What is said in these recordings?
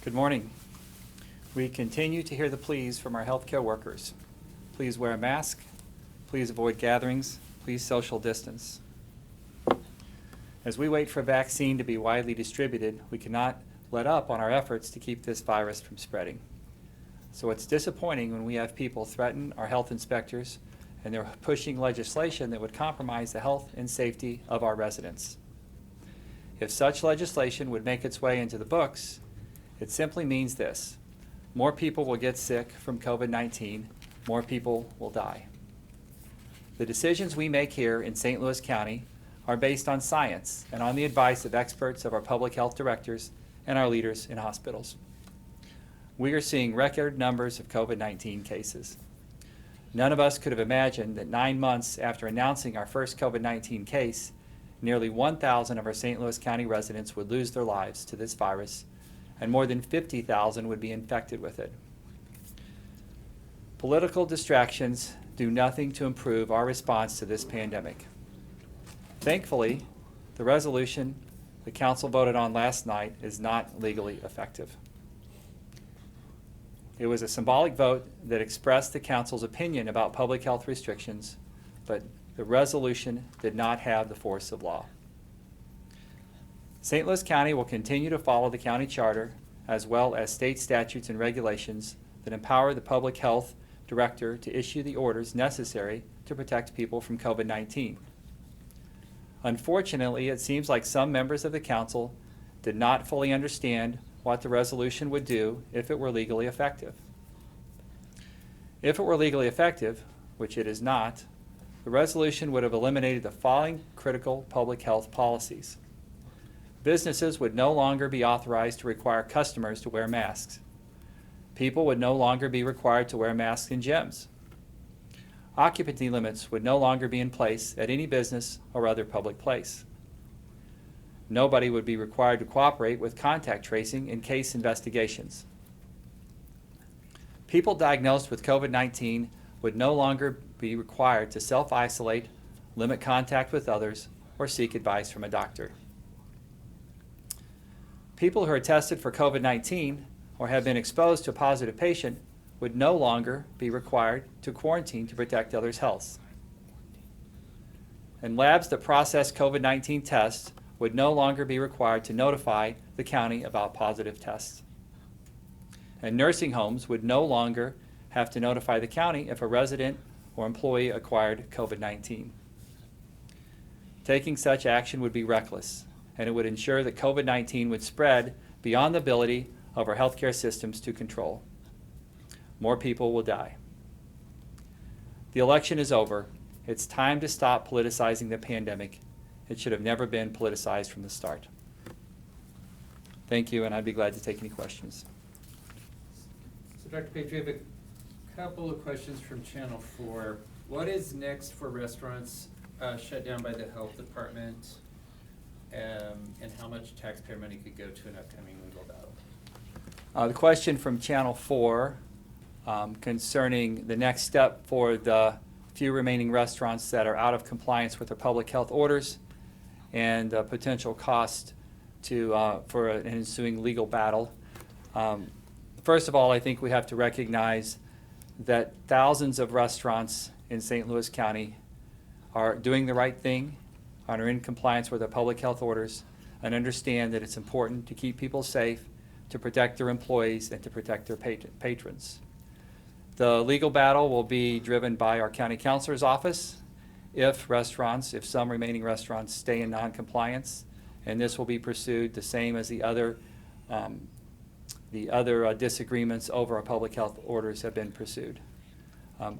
Good morning. We continue to hear the pleas from our healthcare workers. Please wear a mask. Please avoid gatherings. Please social distance. As we wait for a vaccine to be widely distributed, we cannot let up on our efforts to keep this virus from spreading. So it's disappointing when we have people threaten our health inspectors and they're pushing legislation that would compromise the health and safety of our residents. If such legislation would make its way into the books, it simply means this: more people will get sick from COVID-19, more people will die. The decisions we make here in St. Louis County are based on science and on the advice of experts of our public health directors and our leaders in hospitals. We are seeing record numbers of COVID-19 cases. None of us could have imagined that 9 months after announcing our first COVID-19 case, nearly 1,000 of our St. Louis County residents would lose their lives to this virus, and more than 50,000 would be infected with it. Political distractions do nothing to improve our response to this pandemic. Thankfully, the resolution the Council voted on last night is not legally effective. It was a symbolic vote that expressed the Council's opinion about public health restrictions, but the resolution did not have the force of law. St. Louis County will continue to follow the county charter as well as state statutes and regulations that empower the public health director to issue the orders necessary to protect people from COVID-19. Unfortunately, it seems like some members of the council did not fully understand what the resolution would do if it were legally effective. If it were legally effective, which it is not, the resolution would have eliminated the following critical public health policies. Businesses would no longer be authorized to require customers to wear masks. People would no longer be required to wear masks in gyms. Occupancy limits would no longer be in place at any business or other public place. Nobody would be required to cooperate with contact tracing in case investigations. People diagnosed with COVID-19 would no longer be required to self-isolate, limit contact with others, or seek advice from a doctor. People who are tested for COVID-19 or have been exposed to a positive patient would no longer be required to quarantine to protect others' health. And labs that process COVID-19 tests would no longer be required to notify the county about positive tests. And nursing homes would no longer have to notify the county if a resident or employee acquired COVID-19. Taking such action would be reckless, and it would ensure that COVID-19 would spread beyond the ability of our healthcare systems to control. More people will die. The election is over. It's time to stop politicizing the pandemic. It should have never been politicized from the start. Thank you, and I'd be glad to take any questions. So Dr. Page, we have a couple of questions from Channel 4. What is next for restaurants shut down by the health department, and how much taxpayer money could go to an upcoming legal battle? The question from Channel 4 concerning the next step for the few remaining restaurants that are out of compliance with their public health orders and potential cost for an ensuing legal battle. First of all, I think we have to recognize that thousands of restaurants in St. Louis County are doing the right thing and are in compliance with their public health orders and understand that it's important to keep people safe, to protect their employees, and to protect their patrons. The legal battle will be driven by our county counselor's office if some remaining restaurants stay in non-compliance, and this will be pursued the same as the other disagreements over our public health orders have been pursued.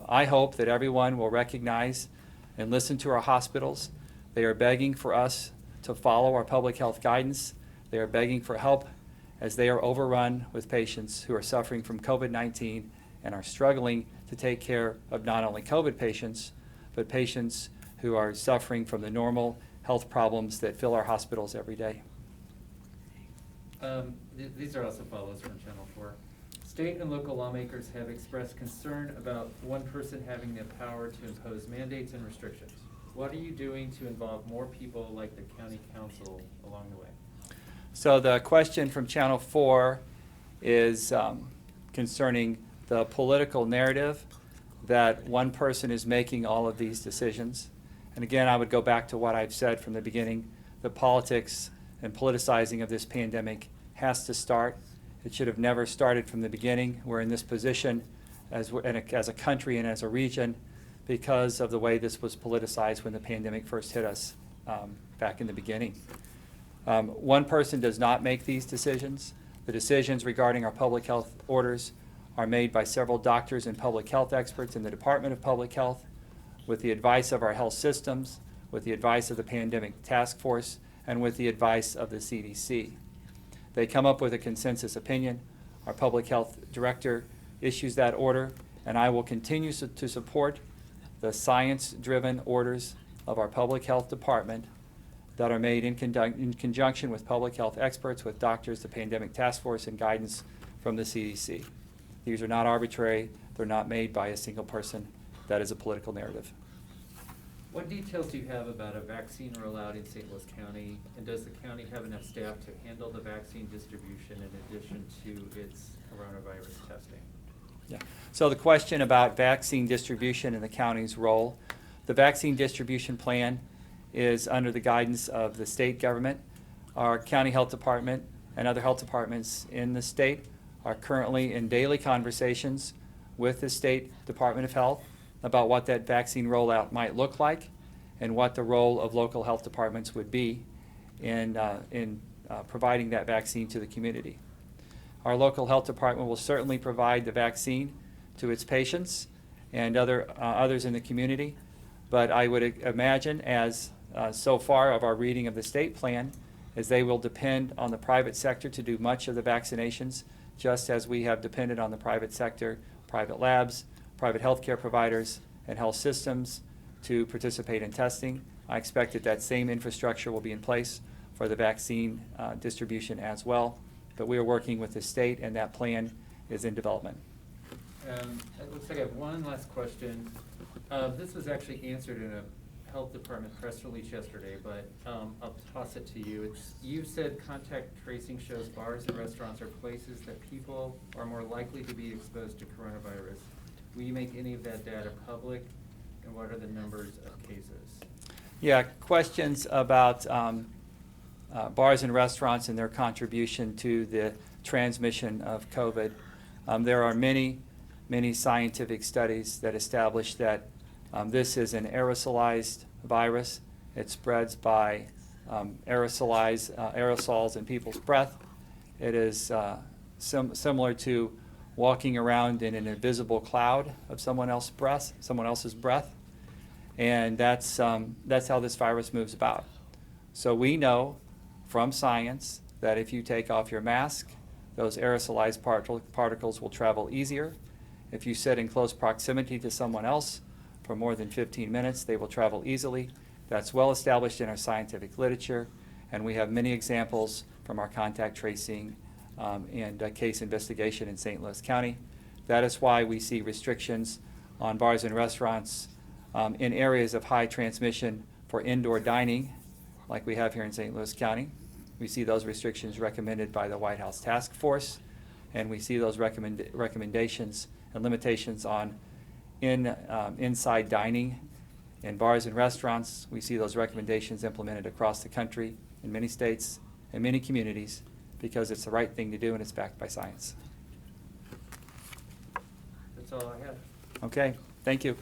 I hope that everyone will recognize and listen to our hospitals. They are begging for us to follow our public health guidance. They are begging for help as they are overrun with patients who are suffering from COVID-19 and are struggling to take care of not only COVID patients, but patients who are suffering from the normal health problems that fill our hospitals every day. These are also follows from Channel 4. State and local lawmakers have expressed concern about one person having the power to impose mandates and restrictions. What are you doing to involve more people like the county council along the way? So the question from Channel 4 is concerning the political narrative that one person is making all of these decisions. And again, I would go back to what I've said from the beginning. The politics and politicizing of this pandemic has to start. It should have never started from the beginning. We're in this position as a country and as a region because of the way this was politicized when the pandemic first hit us back in the beginning. One person does not make these decisions. The decisions regarding our public health orders are made by several doctors and public health experts in the Department of Public Health, with the advice of our health systems, with the advice of the Pandemic Task Force, and with the advice of the CDC. They come up with a consensus opinion. Our public health director issues that order, and I will continue to support the science-driven orders of our public health department that are made in conjunction with public health experts, with doctors, the Pandemic Task Force, and guidance from the CDC. These are not arbitrary. They're not made by a single person. That is a political narrative. What details do you have about a vaccine rollout in St. Louis County? And does the county have enough staff to handle the vaccine distribution in addition to its coronavirus testing? Yeah. So the question about vaccine distribution and the county's role, the vaccine distribution plan is under the guidance of the state government. Our county health department and other health departments in the state are currently in daily conversations with the State Department of Health about what that vaccine rollout might look like and what the role of local health departments would be in providing that vaccine to the community. Our local health department will certainly provide the vaccine to its patients and others in the community, but I would imagine, as so far of our reading of the state plan, is they will depend on the private sector to do much of the vaccinations, just as we have depended on the private sector, private labs, private healthcare providers, and health systems to participate in testing. I expect that same infrastructure will be in place for the vaccine distribution as well. But we are working with the state, and that plan is in development. It looks like I have one last question. This was actually answered in a health department press release yesterday, but I'll toss it to you. You said contact tracing shows bars and restaurants are places that people are more likely to be exposed to coronavirus. Will you make any of that data public, and what are the numbers of cases? Yeah, questions about bars and restaurants and their contribution to the transmission of COVID. There are many scientific studies that establish that this is an aerosolized virus. It spreads by aerosols in people's breath. It is similar to walking around in an invisible cloud of someone else's breath, and that's how this virus moves about. So we know from science that if you take off your mask, those aerosolized particles will travel easier. If you sit in close proximity to someone else for more than 15 minutes, they will travel easily. That's well established in our scientific literature, and we have many examples from our contact tracing and case investigation in St. Louis County. That is why we see restrictions on bars and restaurants in areas of high transmission for indoor dining, like we have here in St. Louis County. We see those restrictions recommended by the White House Task Force, and we see those recommendations and limitations on inside dining in bars and restaurants. We see those recommendations implemented across the country in many states and many communities because it's the right thing to do and it's backed by science. That's all I have. Okay, thank you.